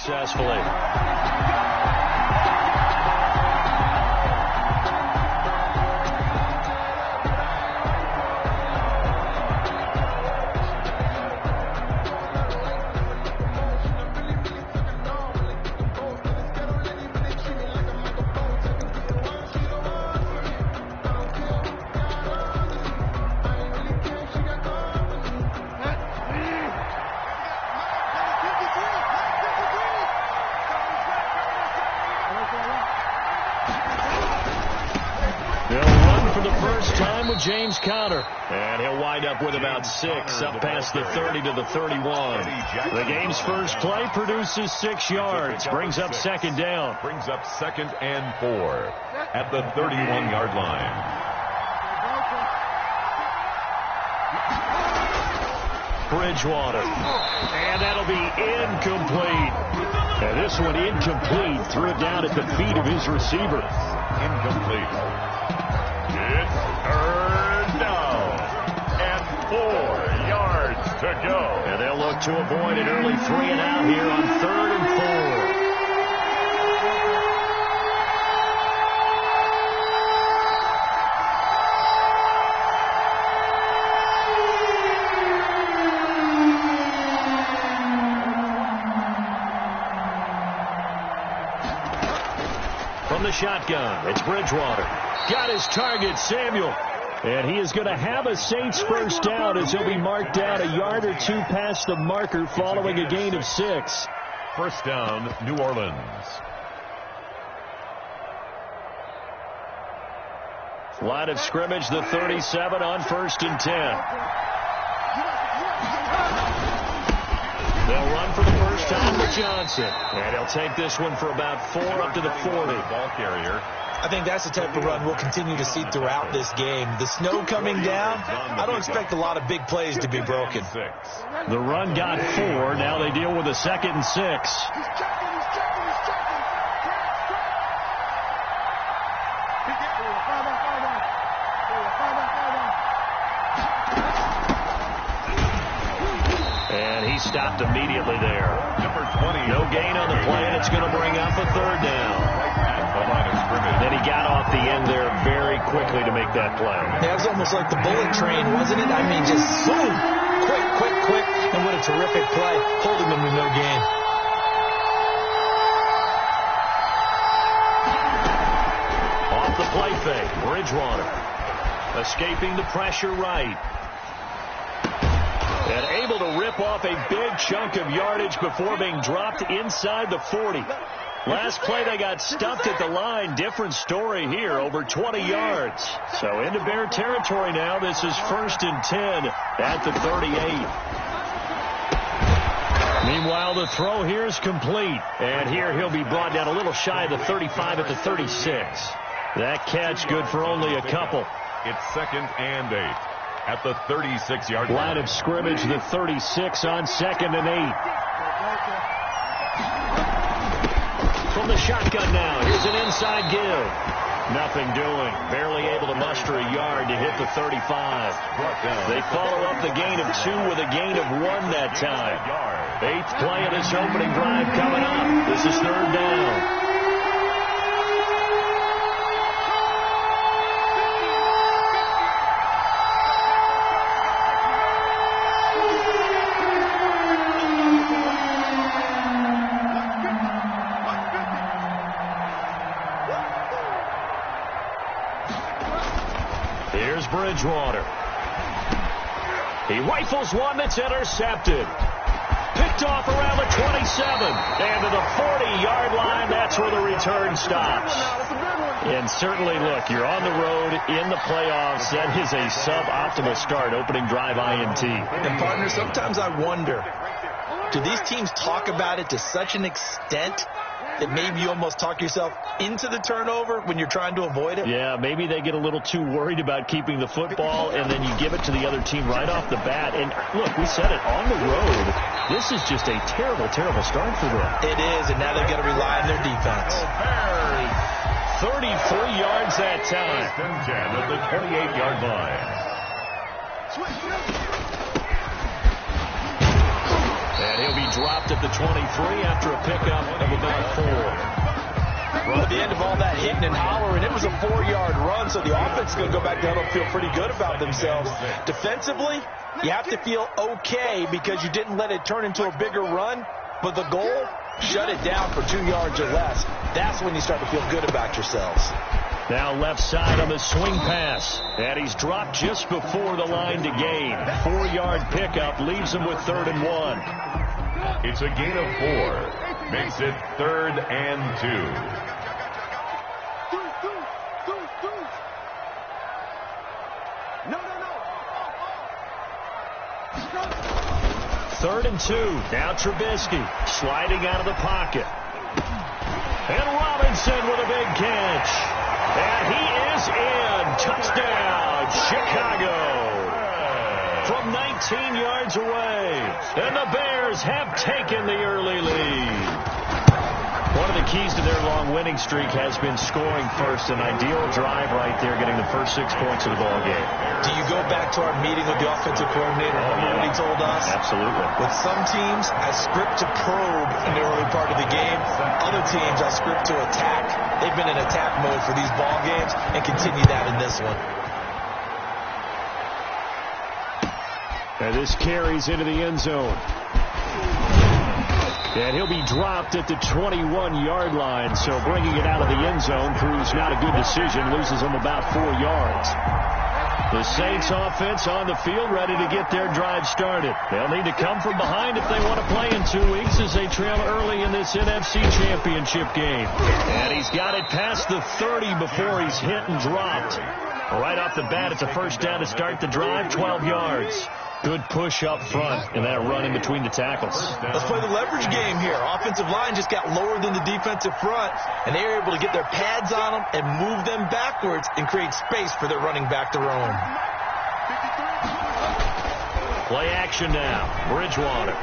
successfully. James Conner, and he'll wind up with about 6 up past the 30 to the 31. The game's first play produces 6 yards, brings up second down. Brings up 2nd and 4 at the 31-yard line. Bridgewater, and that'll be incomplete. And this one incomplete, threw it down at the feet of his receiver. Incomplete. It's earned down, and 4 yards to go. And they'll look to avoid an early 3 and out here on 3rd and 4. From the shotgun, it's Bridgewater. Got his target, Samuel. And he is going to have a Saints first down as he'll be marked down a yard or 2 past the marker following a gain of 6. First down, New Orleans. Line of scrimmage, the 37 on 1st and 10. They'll run for the first time with Johnson. And he'll take this one for about 4 up to the 40. Ball carrier. I think that's the type of run we'll continue to see throughout this game. The snow coming down, I don't expect a lot of big plays to be broken. The run got 4. Now they deal with a 2nd and 6. And he stopped immediately there. Number 20. No gain on the play, and it's going to bring up a 3rd down. Then he got off the end there very quickly to make that play. That was almost like the bullet train, wasn't it? I mean, just boom, quick, and what a terrific play, holding him to no gain. Off the play fake, Bridgewater escaping the pressure right. And able to rip off a big chunk of yardage before being dropped inside the 40. Last play, they got stumped at the line. Different story here, over 20 yards. So into Bear territory now. This is 1st and 10 at the 38. Meanwhile, the throw here is complete. And here he'll be brought down a little shy of the 35 at the 36. That catch good for only a couple. It's 2nd and 8 at the 36-yard line. Line of scrimmage, the 36 on 2nd and 8. From the shotgun now, here's an inside give. Nothing doing. Barely able to muster a yard to hit the 35. They follow up the gain of 2 with a gain of 1 that time. 8th play of this opening drive coming up. This is 3rd down. Bridgewater. He rifles one that's intercepted. Picked off around the 27. And to the 40-yard line, that's where the return stops. And certainly, look, you're on the road in the playoffs. That is a suboptimal start, opening drive INT. And, partner, sometimes I wonder, do these teams talk about it to such an extent that maybe you almost talk yourself into the turnover when you're trying to avoid it? Yeah, maybe they get a little too worried about keeping the football, and then you give it to the other team right off the bat. And, look, we said it, on the road, this is just a terrible, terrible start for them. It is, and now they've got to rely on their defense. 33 yards that time. 10 at the 28-yard line. And he'll be dropped at the 23 after a pickup of about 4. Well, at the end of all that hitting and hollering, it was a 4-yard run, so the offense is going to go back down and feel pretty good about themselves. Defensively, you have to feel okay because you didn't let it turn into a bigger run, but the goal, shut it down for 2 yards or less. That's when you start to feel good about yourselves. Now left side on the swing pass. And he's dropped just before the line to gain. 4-yard pickup leaves him with 3rd and 1. It's a gain of 4. Makes it 3rd and 2. 3rd and 2. Now Trubisky sliding out of the pocket. And Robinson with a big catch. And he is in. Touchdown, Chicago. From 19 yards away. And the Bears have taken the early lead. One of the keys to their long winning streak has been scoring first. An ideal drive right there, getting the first 6 points of the ball game. Do you go back to our meeting with the offensive coordinator? Remember what he told us? Absolutely. With some teams, I script to probe in the early part of the game. Other teams, I script to attack. They've been in attack mode for these ball games and continue that in this one. And this carries into the end zone. And he'll be dropped at the 21-yard line, so bringing it out of the end zone proves not a good decision, loses him about 4 yards. The Saints offense on the field, ready to get their drive started. They'll need to come from behind if they want to play in 2 weeks as they trail early in this NFC Championship game. And he's got it past the 30 before he's hit and dropped. Right off the bat, it's a first down to start the drive, 12 yards. Good push up front and that run in between the tackles. Let's play the leverage game here. Offensive line just got lower than the defensive front, and they were able to get their pads on them and move them backwards and create space for their running back to roam. Play action now. Bridgewater.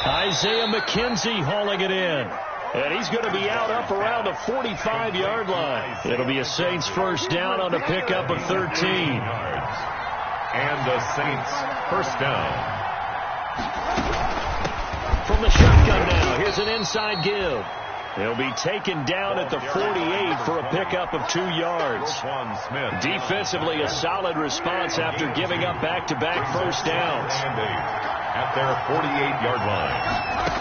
Isaiah McKenzie hauling it in. And he's going to be out up around the 45-yard line. It'll be a Saints first down on a pickup of 13. And the Saints first down. From the shotgun now, here's an inside give. He'll be taken down at the 48 for a pickup of 2 yards. Defensively, a solid response after giving up back-to-back first downs. At their 48-yard line.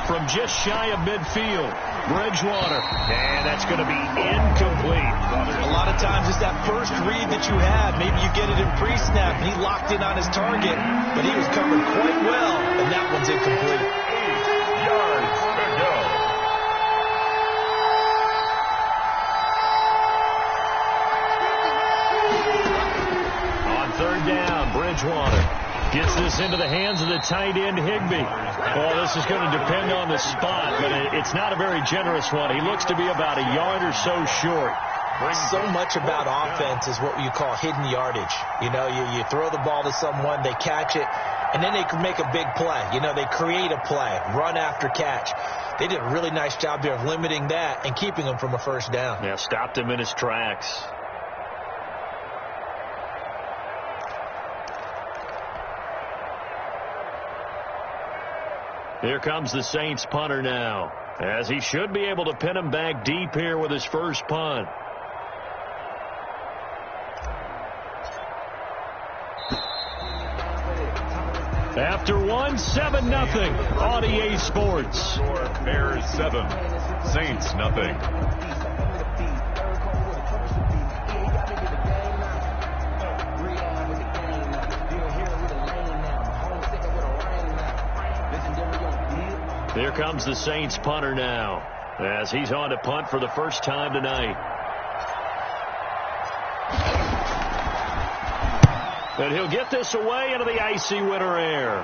From just shy of midfield, Bridgewater. And that's going to be incomplete. A lot of times it's that first read that you have. Maybe you get it in pre-snap, and he locked in on his target, but he was covered quite well, and that one's incomplete. 8 yards to go. On 3rd down, Bridgewater gets this into the hands of the tight end, Higbee. Well, this is going to depend on the spot, but it's not a very generous one. He looks to be about a yard or so short. So much about offense is what you call hidden yardage. You know, you throw the ball to someone, they catch it, and then they can make a big play. You know, they create a play, run after catch. They did a really nice job there of limiting that and keeping him from a first down. Yeah, stopped him in his tracks. Here comes the Saints punter now, as he should be able to pin him back deep here with his first punt. After 7-0 on EA Sports. Bears 7, Saints nothing. Here comes the Saints punter now, as he's on to punt for the first time tonight. And he'll get this away into the icy winter air.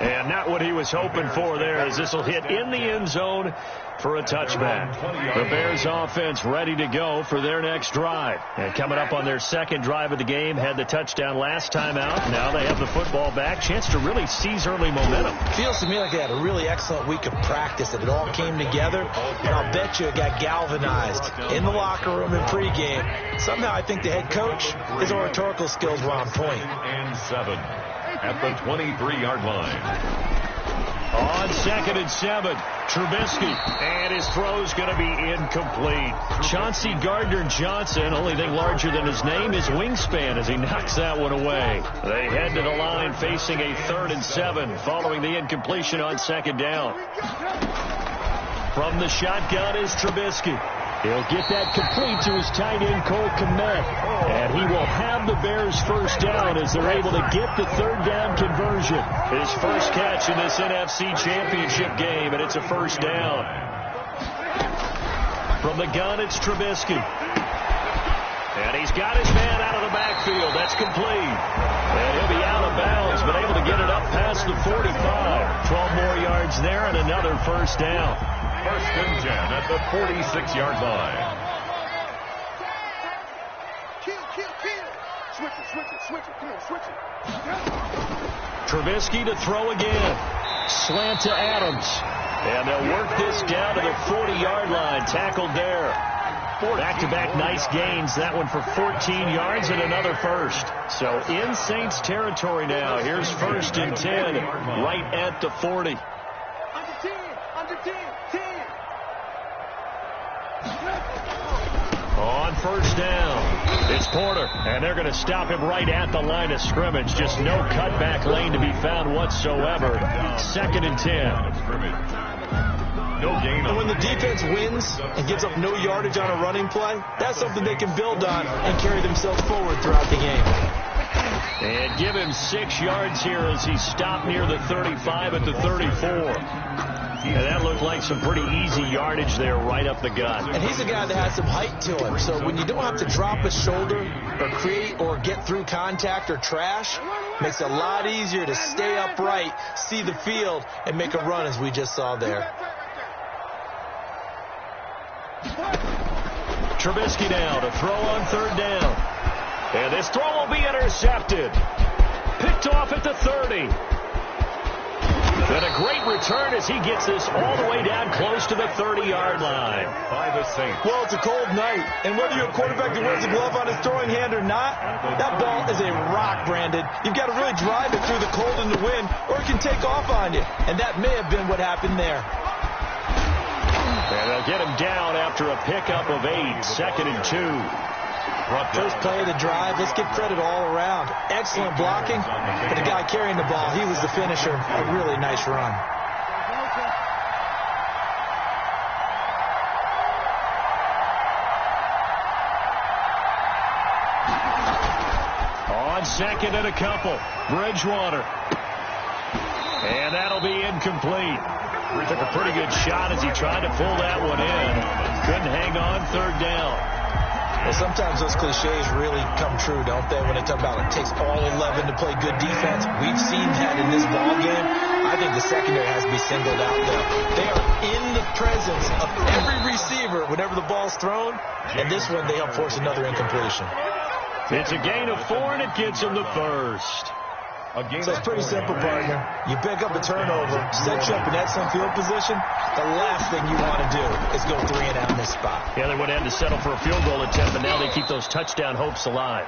And not what he was hoping for there, as this will hit in the end zone for a touchback. The Bears offense ready to go for their next drive. And coming up on their second drive of the game, had the touchdown last time out. Now they have the football back. Chance to really seize early momentum. Feels to me like they had a really excellent week of practice, that it all came together. And I'll bet you it got galvanized in the locker room in pregame. Somehow I think the head coach, his oratorical skills were on point. And 7. at the 23-yard line. On 2nd and 7, Trubisky, and his throw's going to be incomplete. Chauncey Gardner-Johnson, only thing larger than his name is wingspan as he knocks that one away. They head to the line facing a 3rd and 7 following the incompletion on 2nd down. From the shotgun is Trubisky. He'll get that complete to his tight end, Cole Kmet. And he will have the Bears first down as they're able to get the 3rd down conversion. His first catch in this NFC Championship game, and it's a first down. From the gun, it's Trubisky. And he's got his man out of the backfield. That's complete. And he'll be out of bounds, but able to get it up past the 45. 12 more yards there and another first down. 1st and 10 at the 46-yard line. Switch it. Come on, switch it. Trubisky to throw again. Slant to Adams. And they'll work this down to the 40-yard line. Tackled there. Back-to-back nice gains. That one for 14 yards and another first. So in Saints territory now. Here's 1st and 10 right at the 40. Under 10. On 1st down, it's Porter, and they're going to stop him right at the line of scrimmage. Just no cutback lane to be found whatsoever. 2nd and 10. No gain. And when the defense wins and gives up no yardage on a running play, that's something they can build on and carry themselves forward throughout the game. And give him 6 yards here as he stopped near the 35 at the 34. And that looked like some pretty easy yardage there right up the gut. And he's a guy that has some height to him, so when you don't have to drop a shoulder or create or get through contact or trash, makes it a lot easier to stay upright, see the field, and make a run as we just saw there. Trubisky now to throw on 3rd down. And this throw will be intercepted. Picked off at the 30. And a great return as he gets this all the way down close to the 30-yard line. By the Saints. Well, it's a cold night, and whether you're a quarterback that wears a glove on his throwing hand or not, that ball is a rock, Brandon. You've got to really drive it through the cold and the wind, or it can take off on you. And that may have been what happened there. And they'll get him down after a pickup of 8, 2nd and 2. First play of the drive, let's give credit all around. Excellent blocking, but the guy carrying the ball, he was the finisher. A really nice run. On 2nd and a couple, Bridgewater. And that'll be incomplete. Took a pretty good shot as he tried to pull that one in. Couldn't hang on 3rd down. Well, sometimes those cliches really come true, don't they, when they talk about it takes all 11 to play good defense. We've seen that in this ball game. I think the secondary has to be singled out, though. They are in the presence of every receiver whenever the ball's thrown, and this one they help force another incompletion. It's a gain of 4, and it gets him the first. So it's pretty simple, partner. You pick up a turnover, set you up in excellent field position. The last thing you want to do is go 3 and out in this spot. Yeah, they would have to settle for a field goal attempt, but now they keep those touchdown hopes alive.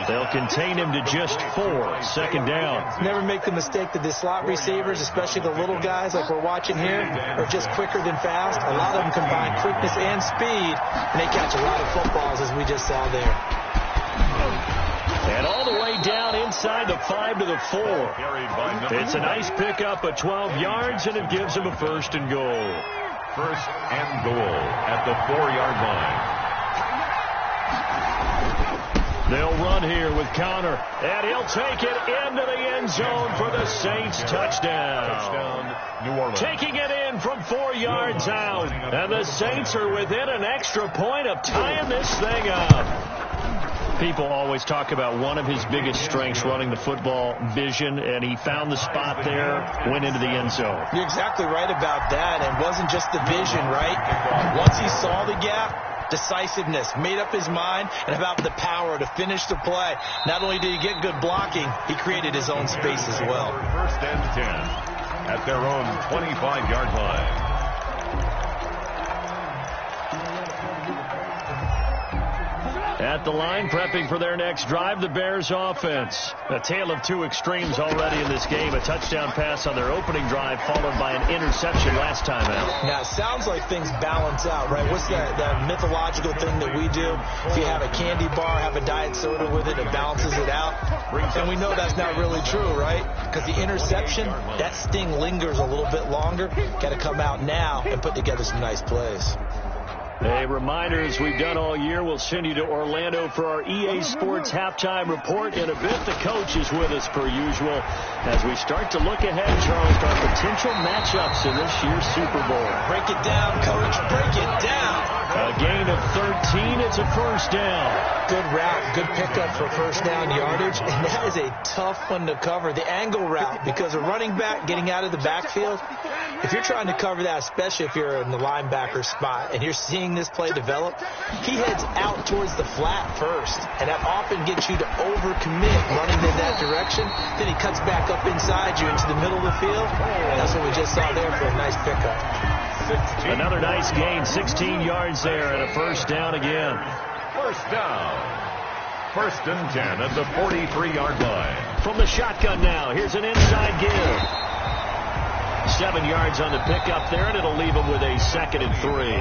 They'll contain him to just 4. 2nd down. Never make the mistake that the slot receivers, especially the little guys like we're watching here, are just quicker than fast. A lot of them combine quickness and speed, and they catch a lot of footballs as we just saw there. And all the way down inside the 5 to the 4. It's a nice pickup of 12 yards, and it gives him a 1st and goal. 1st and goal at the 4-yard line. They'll run here with Connor, and he'll take it into the end zone for the Saints touchdown. New Orleans. Taking it in from 4 yards out, and the Saints are within an extra point of tying this thing up. People always talk about one of his biggest strengths, running the football, vision, and he found the spot there, went into the end zone. You're exactly right about that, and it wasn't just the vision, right? Once he saw the gap, decisiveness, made up his mind, and about the power to finish the play. Not only did he get good blocking, he created his own space as well. 1st and 10 at their own 25-yard line. At the line, prepping for their next drive, the Bears offense. A tale of two extremes already in this game. A touchdown pass on their opening drive, followed by an interception last time out. Now, it sounds like things balance out, right? What's that mythological thing that we do? If you have a candy bar, have a diet soda with it, it balances it out. And we know that's not really true, right? Because the interception, that sting lingers a little bit longer. Got to come out now and put together some nice plays. A reminder, as we've done all year, we'll send you to Orlando for our EA Sports halftime report. In a bit, the coach is with us per usual as we start to look ahead, Charles, to our potential matchups in this year's Super Bowl. Break it down, coach. Break it down. A gain of 13. It's a first down. Good route, good pickup for first down yardage, and that is a tough one to cover. The angle route, because a running back getting out of the backfield, if you're trying to cover that, especially if you're in the linebacker spot and you're seeing this play develop, he heads out towards the flat first, and that often gets you to overcommit running in that direction. Then he cuts back up inside you into the middle of the field. That's what we just saw there for a nice pickup. Another nice gain, 16 yards there, and a first down again. First down. First and 10 at the 43-yard line. From the shotgun now, here's an inside give. 7 yards on the pickup there, and it'll leave them with a 2nd and 3.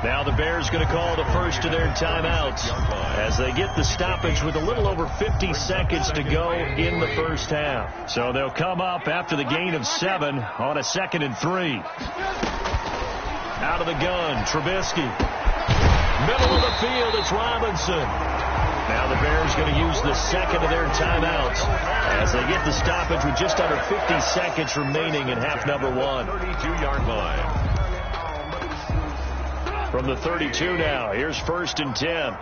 Now the Bears going to call the first of their timeouts as they get the stoppage with a little over 50 seconds to go in the first half. So they'll come up after the gain of 7 on a 2nd and 3. Out of the gun, Trubisky. Middle of the field, it's Robinson. Now the Bears going to use the second of their timeouts as they get the stoppage with just under 50 seconds remaining in half number 1. 32-yard line. From the 32 now, here's first and 10.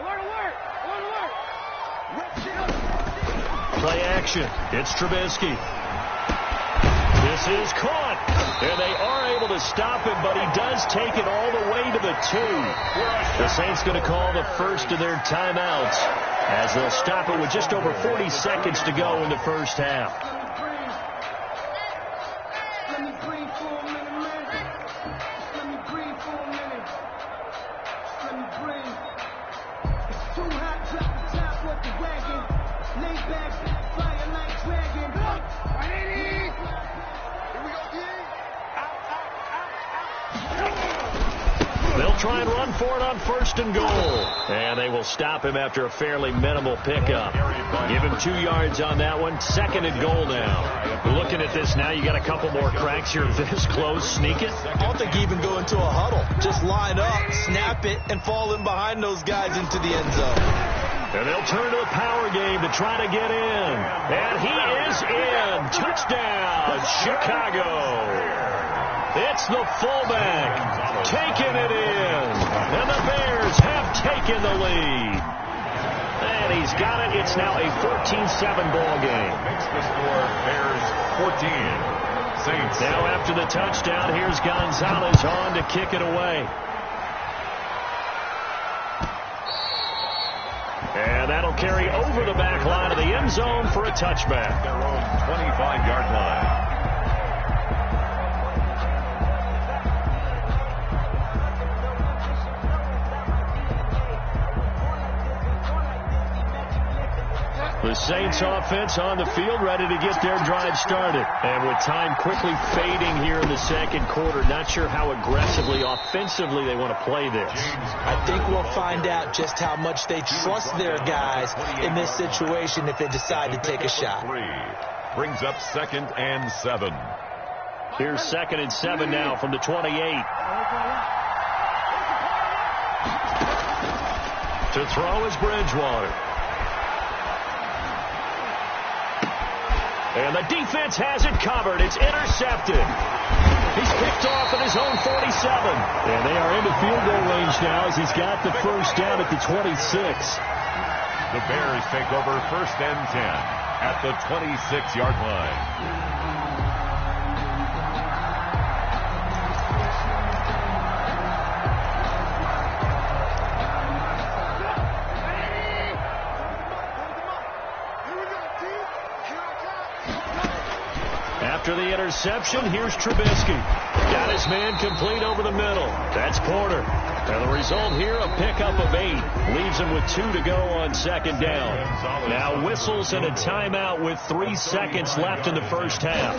Play action. It's Trubisky. This is caught, and they are able to stop him, but he does take it all the way to the 2. The Saints going to call the first of their timeouts as they'll stop it with just over 40 seconds to go in the first half. They'll try and run for it on first and goal. And they will stop him after a fairly minimal pickup. Give him 2 yards on that one. 2nd and goal now. Looking at this now, you got a couple more cracks here this close. Sneak it. I don't think you even go into a huddle. Just line up, snap it, and fall in behind those guys into the end zone. And they'll turn to the power game to try to get in. And he is in. Touchdown, Chicago. It's the fullback taking it in. And the Bears have taken the lead. And he's got it. It's now a 14-7 ball game. Makes the score Bears 14. Saints. Now after the touchdown, here's Gonzalez on to kick it away. And that'll carry over the back line of the end zone for a touchback. Their own 25-yard line. The Saints offense on the field, ready to get their drive started. And with time quickly fading here in the second quarter, not sure how aggressively, offensively they want to play this. I think we'll find out just how much they trust their guys in this situation if they decide to take a shot. Brings up 2nd and 7. Here's 2nd and 7 now from the 28. To throw is Bridgewater. And the defense has it covered. It's intercepted. He's picked off at his own 47. And they are into field goal range now as he's got the first down at the 26. The Bears take over 1st and 10 at the 26-yard line. After the interception, here's Trubisky. Got his man complete over the middle. That's Porter. And the result here, a pickup of 8. Leaves him with 2 to go on second down. Now whistles and a timeout with 3 seconds left in the first half.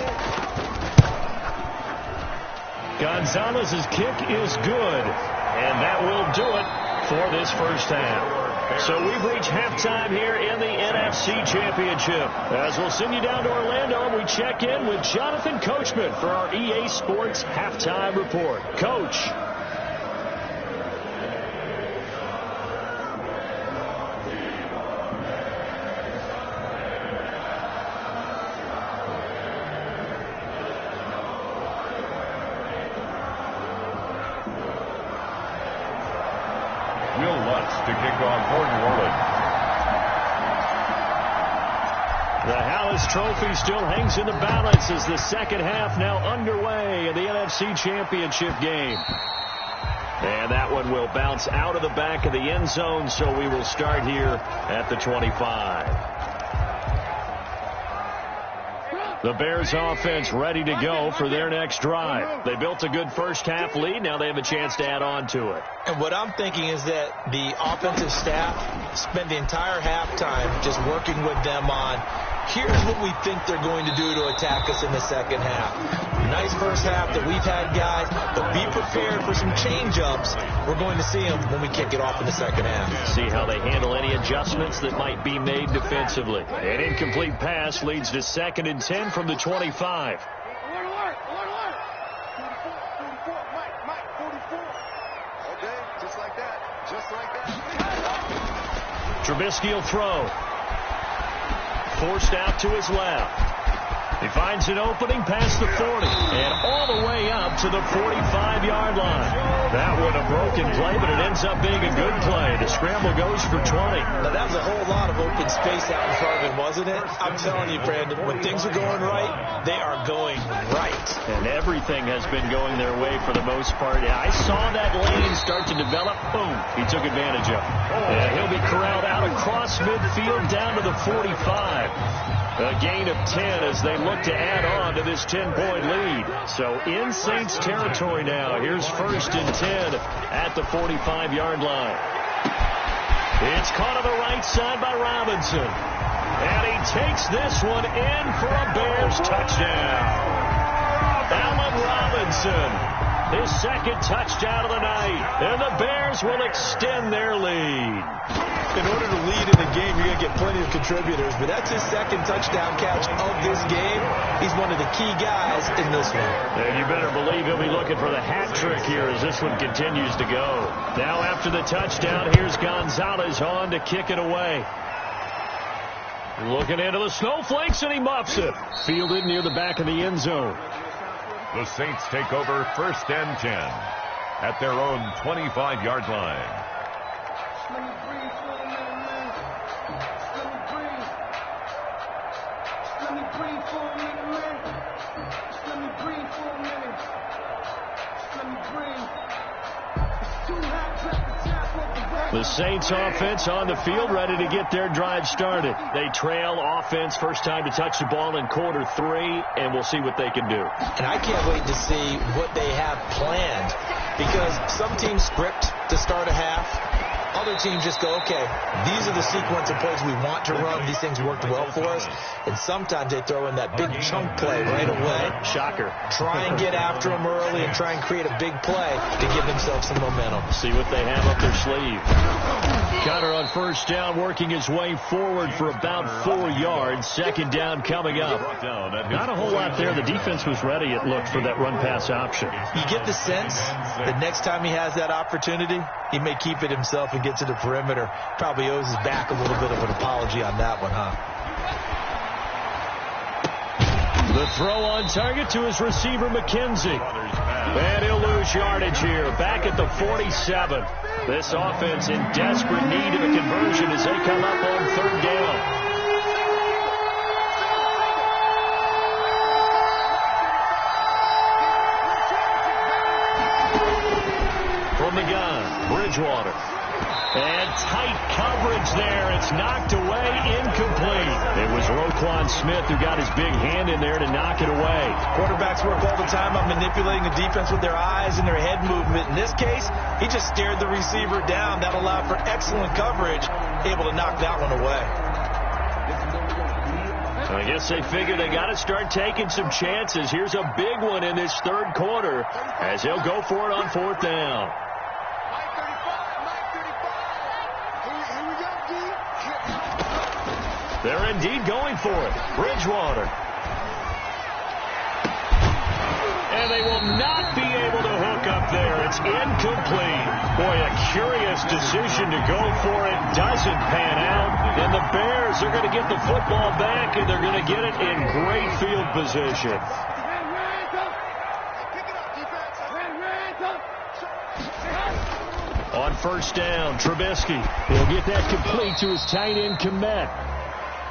Gonzalez's kick is good. And that will do it for this first half. So we've reached halftime here in the NFC Championship. As we'll send you down to Orlando, we check in with Jonathan Coachman for our EA Sports Halftime Report. Coach. To kick off for New Orleans. The Hallis Trophy still hangs in the balance as the second half now underway in the NFC Championship game. And that one will bounce out of the back of the end zone, so we will start here at the 25. The Bears offense ready to go for their next drive. They built a good first half lead. Now they have a chance to add on to it. And what I'm thinking is that the offensive staff spent the entire halftime just working with them on, here's what we think they're going to do to attack us in the second half. Nice first half that we've had, guys, but be prepared for some change-ups. We're going to see them when we kick it off in the second half. See how they handle any adjustments that might be made defensively. An incomplete pass leads to 2nd and 10 from the 25. Alert. 44, Mike, 44. Okay, just like that. Trubisky will throw. Forced out to his left. He finds an opening past the 40 and all the way up to the 45-yard line. That one a broken play, but it ends up being a good play. The scramble goes for 20. Now, that was a whole lot of open space out in front of him, wasn't it? I'm telling you, Brandon, when things are going right, they are going right. And everything has been going their way for the most part. I saw that lane start to develop. Boom. He took advantage of it. And he'll be corralled out across midfield down to the 45. A gain of 10 as they look to add on to this 10-point lead. So in Saints territory now. Here's 1st and 10 at the 45-yard line. It's caught on the right side by Robinson. And he takes this one in for a Bears touchdown. Allen Robinson. His 2nd touchdown of the night. And the Bears will extend their lead. In order to lead in a game, you're going to get plenty of contributors, but that's his 2nd touchdown catch of this game. He's one of the key guys in this one. And you better believe he'll be looking for the hat trick here as this one continues to go. Now after the touchdown, here's Gonzalez on to kick it away. Looking into the snowflakes, and he muffs it. Fielded near the back of the end zone. The Saints take over 1st and 10 at their own 25-yard line. Let me breathe for a minute, man. Let me breathe. Let me breathe for a minute, man. Let me breathe for a minute. Let me breathe. It's too hot at the top of the back. The Saints offense on the field ready to get their drive started. They trail offense, first time to touch the ball in quarter 3, and we'll see what they can do. And I can't wait to see what they have planned, because some teams script to start a half. Other teams just go, okay, these are the sequence of plays we want to run. These things worked well for us. And sometimes they throw in that big chunk play right away. Shocker. Try and get after them early and try and create a big play to give themselves some momentum. See what they have up their sleeve. Cutter on 1st down, working his way forward for about 4 yards. 2nd down coming up. Not a whole lot there. The defense was ready, it looked, for that run-pass option. You get the sense that next time he has that opportunity, he may keep it himself and get to the perimeter. Probably owes his back a little bit of an apology on that one, huh? The throw on target to his receiver, McKenzie. And he'll lose yardage here. Back at the 47. This offense in desperate need of a conversion as they come up on 3rd down. From the gun, Bridgewater. And tight coverage there. It's knocked away, incomplete. It was Roquan Smith who got his big hand in there to knock it away. Quarterbacks work all the time on manipulating the defense with their eyes and their head movement. In this case, he just stared the receiver down. That allowed for excellent coverage, able to knock that one away. I guess they figured they got to start taking some chances. Here's a big one in this third quarter as he'll go for it on fourth down. They're indeed going for it. Bridgewater. And they will not be able to hook up there. It's incomplete. Boy, a curious decision to go for it. Doesn't pan out. And the Bears are going to get the football back, and they're going to get it in great field position. On first down, Trubisky. He'll get that complete to his tight end, Kmet.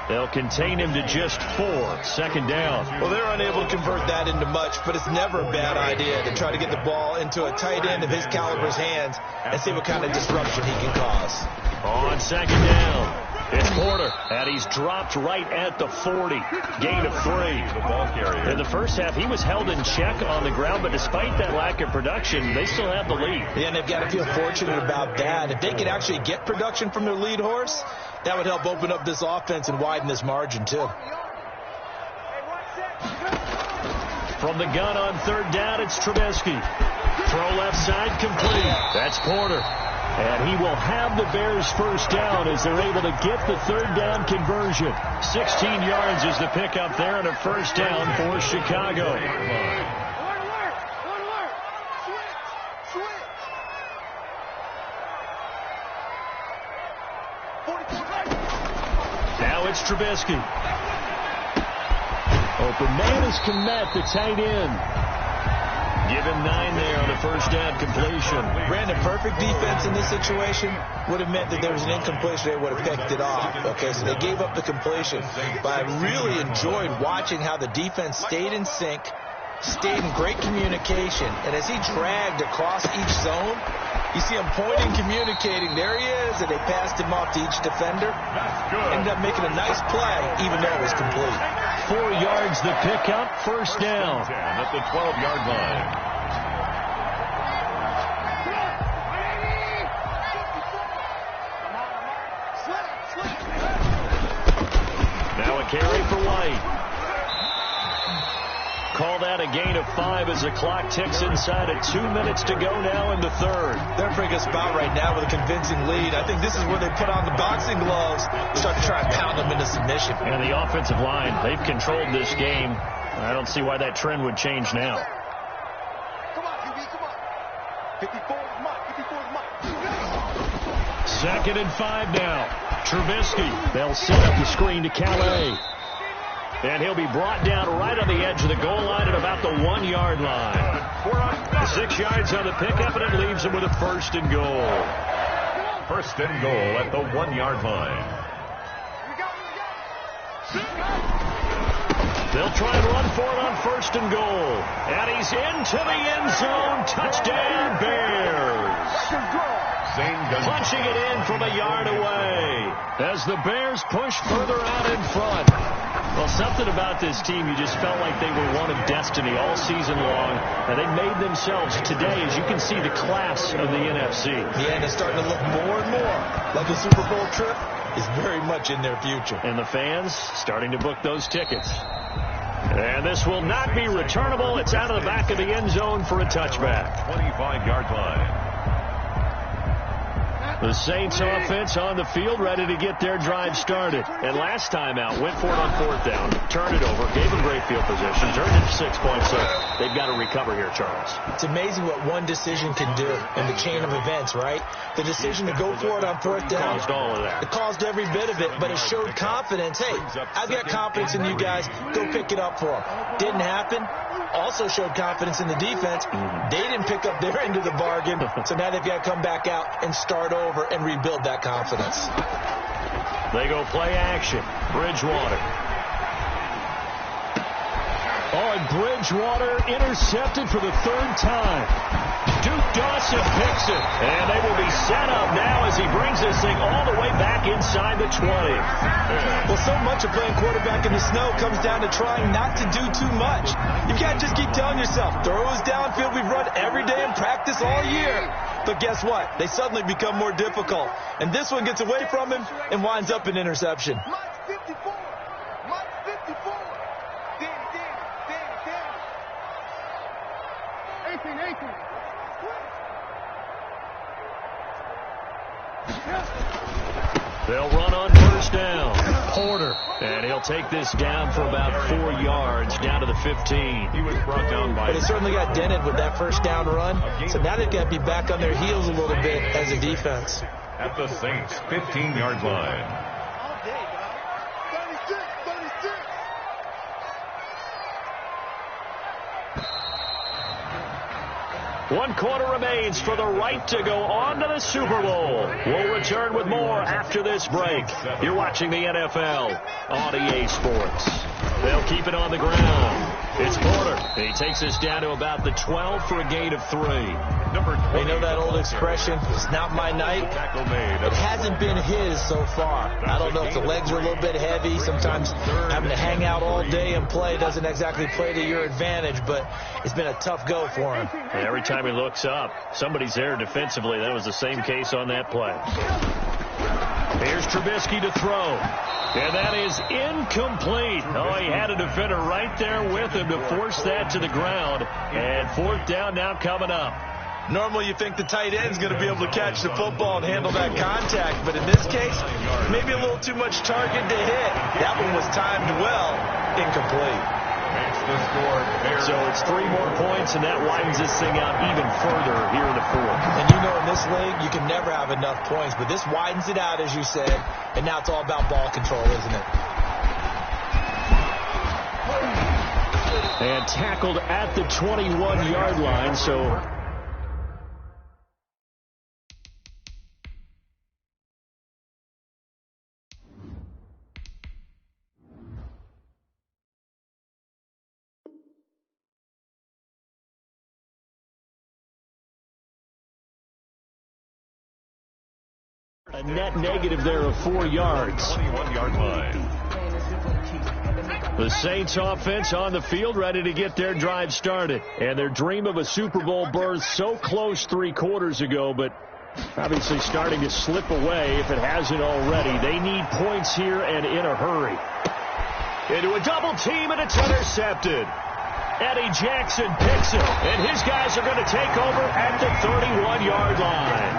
They'll contain him to just 4. Second down. Well, they're unable to convert that into much, but it's never a bad idea to try to get the ball into a tight end of his caliber's hands and see what kind of disruption he can cause. On second down, it's Porter, and he's dropped right at the 40. Gain of 3. In the first half, he was held in check on the ground, but despite that lack of production, they still have the lead. Yeah, and they've got to feel fortunate about that. If they could actually get production from their lead horse, that would help open up this offense and widen this margin, too. From the gun on third down, it's Trubisky. Throw left side, complete. That's Porter. And he will have the Bears first down as they're able to get the third down conversion. 16 yards is the pickup there and a first down for Chicago. Now it's Trubisky. Open man is Kmet, the tight end. Give him 9 there on the first down completion. Brandon, perfect defense in this situation would have meant that there was an incompletion. They would have picked it off. Okay, so they gave up the completion. But I really enjoyed watching how the defense stayed in sync, stayed in great communication. And as he dragged across each zone, you see him pointing, communicating. There he is, and they passed him off to each defender. Ended up making a nice play, even though it was complete. 4 yards the pickup, first down. At the 12-yard line. Now a carry for White. Call that a gain of 5 as the clock ticks inside of 2 minutes to go now in the third. They're bringing us about right now with a convincing lead. I think this is where they put on the boxing gloves, start to try and pound them into submission. And the offensive line, they've controlled this game. I don't see why that trend would change now. Come on, QB, come on. 54 is mine, 54 is mine. Second and 5 now. Trubisky, they'll set up the screen to Calais. And he'll be brought down right on the edge of the goal line at about the 1-yard line. 6 yards on the pickup, and it leaves him with a first and goal. First and goal at the 1-yard line. They'll try and run for it on first and goal. And he's into the end zone. Touchdown, Bears. Punching it in from a yard away as the Bears push further out in front. Well, something about this team, you just felt like they were one of destiny all season long. And they made themselves today, as you can see, the class of the NFC. Yeah, and it's starting to look more and more like the Super Bowl trip is very much in their future. And the fans starting to book those tickets. And this will not be returnable. It's out of the back of the end zone for a touchback. 25-yard line. The Saints offense on the field, ready to get their drive started. And last time out, went for it on fourth down, turned it over, gave them great field position, turned it to 6 points. So they've got to recover here, Charles. It's amazing what one decision can do in the chain of events, right? The decision to go for it on fourth down. Caused all of that. It caused every bit of it, but it showed confidence. Hey, I've got confidence in you guys. Go pick it up for them. Didn't happen. Also showed confidence in the defense. They didn't pick up their end of the bargain, so now they've got to come back out and start over and rebuild that confidence. They go play action. Bridgewater. Oh, and Bridgewater intercepted for the third time. Duke Dawson picks it, and they will be set up now as he brings this thing all the way back inside the 20. Well, so much of playing quarterback in the snow comes down to trying not to do too much. You can't just keep telling yourself, throws downfield we've run every day in practice all year. But guess what? They suddenly become more difficult. And this one gets away from him and winds up an interception. Mike 54. Mike 54. Danny. 18. They'll run on first down. Porter. And he'll take this down for about 4 yards, down to the 15. He was brought down by... But they certainly got dented with that first down run. So now they've got to be back on their heels a little bit as a defense. At the Saints' 15-yard line. All day, dog. 36. One quarter remains for the right to go on to the Super Bowl. We'll return with more after this break. You're watching the NFL on EA Sports. They'll keep it on the ground. It's Porter. He takes us down to about the 12 for a gain of 3. They know that old expression, it's not my night. It hasn't been his so far. I don't know if the legs are a little bit heavy. Sometimes having to hang out all day and play doesn't exactly play to your advantage, but it's been a tough go for him. And every time he looks up, somebody's there defensively. That was the same case on that play. Here's Trubisky to throw. And that is incomplete. Oh, he had a defender right there with him to force that to the ground. And 4th down now coming up. Normally you think the tight end's going to be able to catch the football and handle that contact, but in this case, maybe a little too much target to hit. That one was timed well, incomplete. So it's 3 more points, and that widens this thing out even further here in the 4th. And you know in this league, you can never have enough points, but this widens it out, as you said, and now it's all about ball control, isn't it? And tackled at the 21-yard line, so... a net negative there of 4 yards. 21-yard line. The Saints offense on the field, ready to get their drive started. And their dream of a Super Bowl berth so close 3 quarters ago, but obviously starting to slip away if it hasn't already. They need points here and in a hurry. Into a double team, and it's intercepted. Eddie Jackson picks it, and his guys are going to take over at the 31-yard line.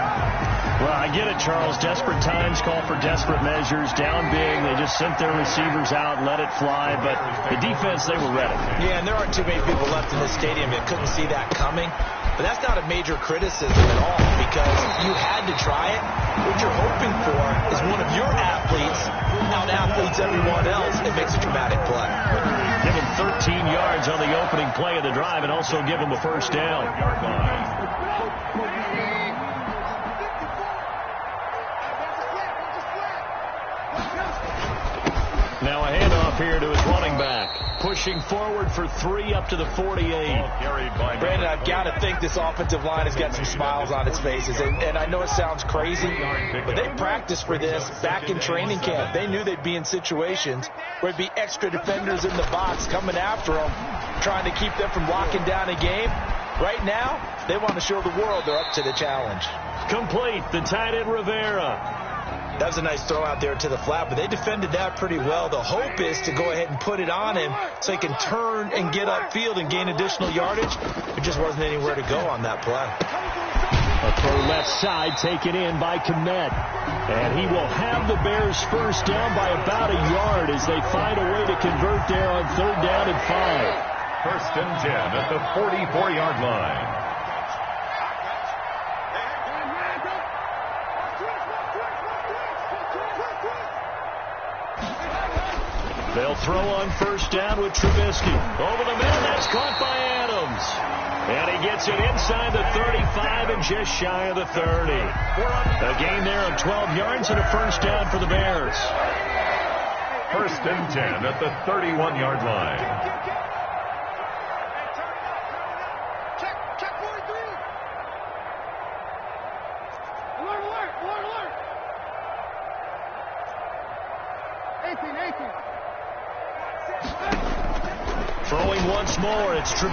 Well, I get it, Charles. Desperate times call for desperate measures. Down big, they just sent their receivers out and let it fly. But the defense, they were ready. Yeah, and there aren't too many people left in this stadium that couldn't see that coming. But that's not a major criticism at all, because you had to try it. What you're hoping for is one of your athletes out-athletes everyone else and makes a dramatic play. Give him 13 yards on the opening play of the drive and also give him a first down. Now a handoff here to his running back. Pushing forward for 3 up to the 48. Brandon, I've got to think this offensive line has got some smiles on its faces. And I know it sounds crazy, but they practiced for this back in training camp. They knew they'd be in situations where there'd be extra defenders in the box coming after them, trying to keep them from locking down a game. Right now, they want to show the world they're up to the challenge. Complete, the tight end Rivera. That was a nice throw out there to the flat, but they defended that pretty well. The hope is to go ahead and put it on him so he can turn and get upfield and gain additional yardage. There just wasn't anywhere to go on that play. A throw left side taken in by Kmet. And he will have the Bears first down by about a yard as they find a way to convert there on 3rd down and 5. First and 10 at the 44-yard line. They'll throw on first down with Trubisky. Over the middle, that's caught by Adams. And he gets it inside the 35 and just shy of the 30. A gain there of 12 yards and a first down for the Bears. First and 10 at the 31-yard line. Throwing once more, it's Trubisky.